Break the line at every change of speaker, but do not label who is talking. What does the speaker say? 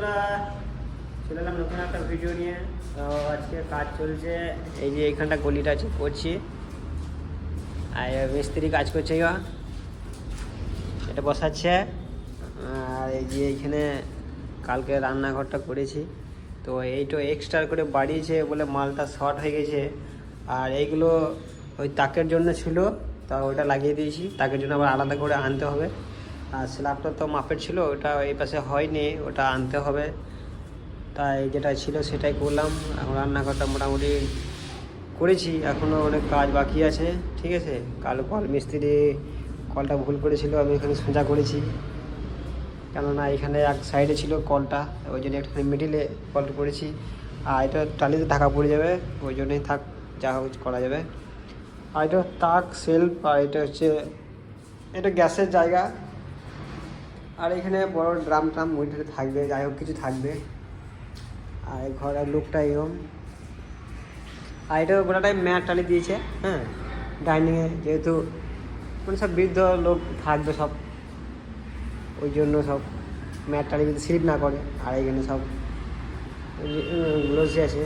বন্ধুরা, চলে এলাম নতুন একটা ভিডিও নিয়ে। তো আজকে কাজ চলছে, এই যে এইখানটা গলিটা আছে করছি, আর মিস্ত্রি কাজ করছে, এটা বসাচ্ছে। আর এই যে এইখানে কালকে রান্নাঘরটা করেছি, তো এইটা এক্সট্রা করে বাড়িয়েছে বলে মালটা শর্ট হয়ে গেছে। আর এইগুলো ওই তাকের জন্য ছিল, তা ওইটা লাগিয়ে দিয়েছি, তাকের জন্য আবার আলাদা করে আনতে হবে। আর স্ল্যাবটা তো মাপের ছিল, ওটা এই পাশে হয়নি, ওটা আনতে হবে। তাই যেটা ছিল সেটাই করলাম। এখন রান্নাঘরটা মোটামুটি করেছি, এখনও অনেক কাজ বাকি আছে। ঠিক আছে, কাল কল মিস্ত্রি কলটা ভুল করেছিল, আমি এখানে সোজা করেছি, কেননা এখানে এক সাইডে ছিল কলটা, ওই জন্য একটুখানি মিডিলে কলটা করেছি। আর এটা টালিতে ঢাকা পড়ে যাবে, ওই জন্যই থাক, যা হোক করা যাবে। আর এটা তাক সেলফ, আর এটা হচ্ছে এটা গ্যাসের জায়গা। আর এখানে বড় ড্রাম ট্রাম ওইটাতে থাকবে, যাই হোক কিছু থাকবে। আর ঘরের লুকটা এরকম। আর এটা গোটাটাই ম্যাট টালি দিয়েছে, হ্যাঁ, ডাইনিংয়ে, যেহেতু মানে সব বৃদ্ধ লোক থাকবে সব, ওই জন্য সব ম্যাট টালি যদি স্লিপ না করে। আর এখানে সব গ্লোসি আছে,